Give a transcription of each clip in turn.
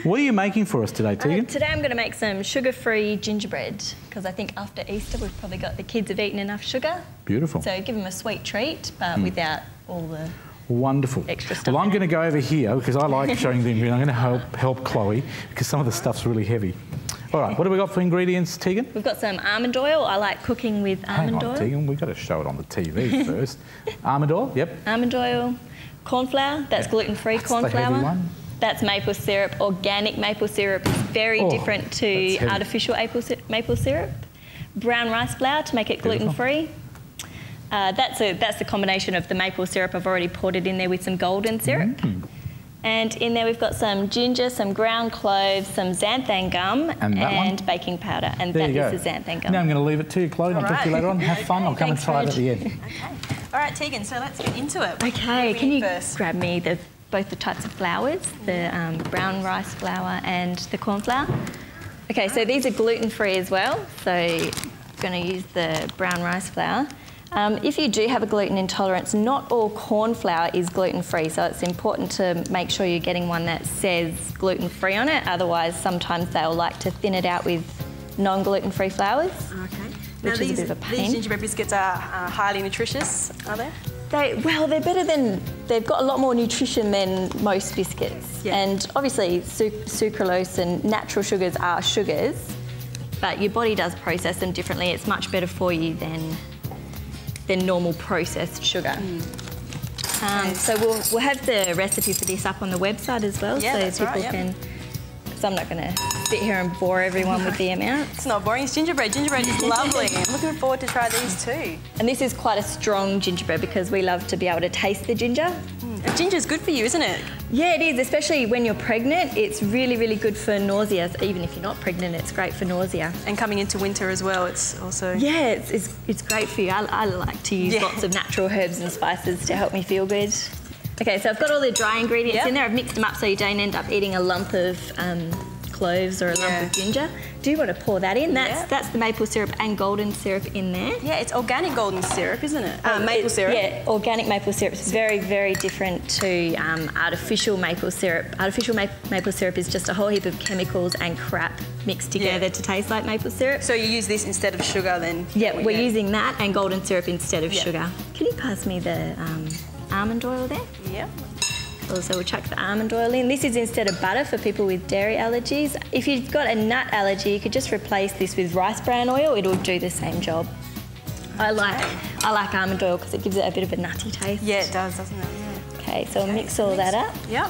What are you making for us today, Tegan? Today I'm going to make some sugar-free gingerbread because I think after Easter we've probably got the kids have eaten enough sugar. Beautiful. So give them a sweet treat, but without all the wonderful extra stuff. Well, I'm going to go over here because I like showing the ingredients. I'm going to help Chloe because some of the stuff's really heavy. All right, what have we got for ingredients, Tegan? We've got some almond oil. I like cooking with almond oil. Tegan, we've got to show it on the TV first. Almond oil, yep. Almond oil, corn flour. That's gluten-free corn the flour. heavy one. That's maple syrup. Organic maple syrup is very different to artificial maple syrup. Brown rice flour to make it gluten-free. That's the combination of the maple syrup. I've already poured it in there with some golden syrup. And in there we've got some ginger, some ground cloves, some xanthan gum and baking powder. And that is the xanthan gum. Now I'm going to leave it to you, Chloe, and I'll talk to you later on. Have fun. I'll come and try it at the end. Okay. All right, Tegan, so let's get into it. Okay, can you grab me both the types of flours, the brown rice flour and the corn flour? Okay, so these are gluten-free as well. So I'm going to use the brown rice flour. If you do have a gluten intolerance, not all corn flour is gluten-free, so it's important to make sure you're getting one that says gluten-free on it. Otherwise, sometimes they'll like to thin it out with non-gluten-free flours. Okay. Which is a bit of a pain. These gingerbread biscuits are highly nutritious, are they? They're better than, they've got a lot more nutrition than most biscuits. Yeah. And obviously sucralose and natural sugars are sugars, but your body does process them differently. It's much better for you than normal processed sugar. So we'll have the recipe for this up on the website as well, so people can, because I'm not going to sit here and bore everyone with the amounts. It's not boring, it's gingerbread. Gingerbread is lovely. I'm looking forward to try these too. And this is quite a strong gingerbread because we love to be able to taste the ginger. And ginger's good for you, isn't it? Yeah, it is, especially when you're pregnant. It's really, really good for nausea. Even if you're not pregnant, it's great for nausea. And coming into winter as well, it's also... Yeah, it's great for you. I like to use lots of natural herbs and spices to help me feel good. Okay, so I've got all the dry ingredients in there. I've mixed them up so you don't end up eating a lump of cloves or a lump of ginger. Do you want to pour that in? That's the maple syrup and golden syrup in there. Yeah, it's organic golden syrup, isn't it? Maple syrup. Yeah, organic maple syrup is very, very different to artificial maple syrup. Artificial maple syrup is just a whole heap of chemicals and crap mixed together to taste like maple syrup. So you use this instead of sugar then? Yeah, we're using that and golden syrup instead of sugar. Can you pass me the almond oil there? Yeah. Also, we'll chuck the almond oil in. This is instead of butter for people with dairy allergies. If you've got a nut allergy, you could just replace this with rice bran oil. It'll do the same job. I like almond oil because it gives it a bit of a nutty taste. Yeah, it does, doesn't it? Yeah. Okay, so we'll mix all that up. Yep.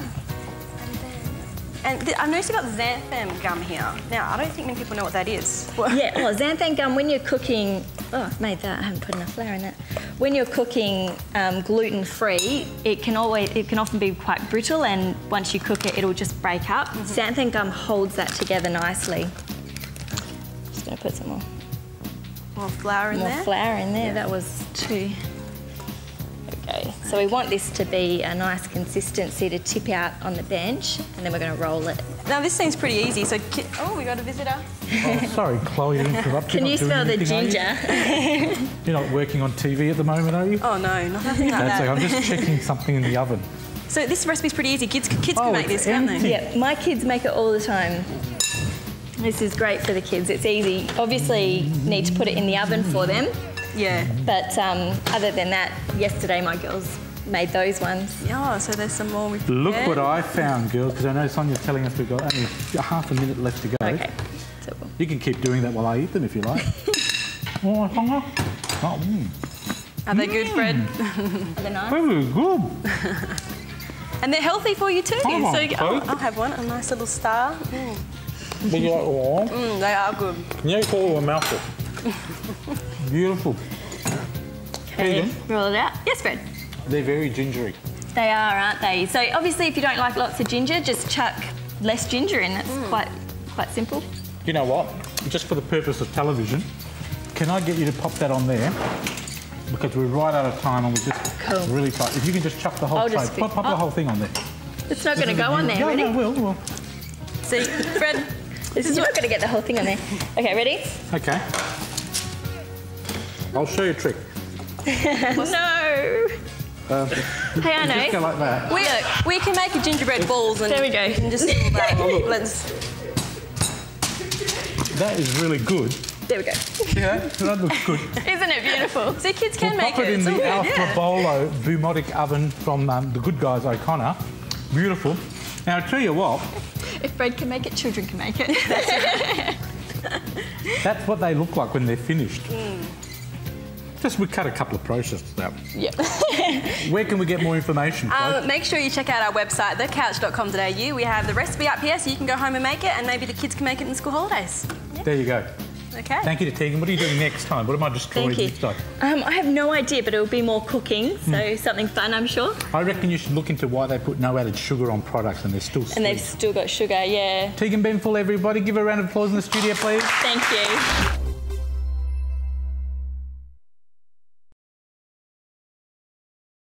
And I've noticed you've got xanthan gum here. Now, I don't think many people know what that is. Yeah, xanthan gum, when you're cooking... Oh, I've made that. I haven't put enough flour in that. When you're cooking gluten-free, it can often be quite brittle, and once you cook it, it'll just break up. Xanthan gum holds that together nicely. Just going to put some more flour in there. More flour in there. Yeah. That was 2. Okay, so we want this to be a nice consistency to tip out on the bench, and then we're going to roll it. Now this seems pretty easy. So, we got a visitor. Oh, sorry, Chloe, to interrupt you. Can you smell the ginger? You're not working on TV at the moment, are you? Oh no, nothing like that. I'm just checking something in the oven. So this recipe's pretty easy. Kids can make this, can't they? Yeah, my kids make it all the time. This is great for the kids. It's easy. Obviously, need to put it in the oven for them. Yeah. But other than that, yesterday my girls made those ones. Yeah, so there's some more. Look what I found, girls, because I know Sonia's telling us we've got only half a minute left to go. Okay. So you can keep doing that while I eat them if you like. Are they good, Fred? Are they nice? Very good. And they're healthy for you too. So I'll have one, a nice little star. Would you like one? They are good. You eat all a mouthful. Beautiful. Okay, roll it out. Yes, Fred? They're very gingery. They are, aren't they? So obviously if you don't like lots of ginger, just chuck less ginger in. That's quite simple. You know what? Just for the purpose of television, can I get you to pop that on there? Because we're right out of time and we're just really tight. If you can just chuck the whole tray, pop the whole thing on there. It's not going to go on there, ready? No, we'll. See, Fred, you're not going to get the whole thing on there. Okay, ready? Okay. I'll show you a trick. No! Hey, I know. Just go like that. We can make a gingerbread balls and there we go. You can just do that. That is really good. There we go. Yeah, that looks good. Isn't it beautiful? So kids can We'll make pop it in It's all the good, Alpha Bolo Bumotic oven from the Good Guys O'Connor. Beautiful. Now, I tell you what. If bread can make it, children can make it. That's what they look like when they're finished. Just we cut a couple of processes out. Yep. Where can we get more information? Make sure you check out our website, thecouch.com.au. We have the recipe up here so you can go home and make it, and maybe the kids can make it in the school holidays. There you go. Okay. Thank you to Tegan. What are you doing next time? What am I destroying next time? I have no idea, but it'll be more cooking, so something fun, I'm sure. I reckon you should look into why they put no added sugar on products and they're still sweet. And they've still got sugar, yeah. Tegan Benfell, everybody. Give her a round of applause in the studio, please. Thank you.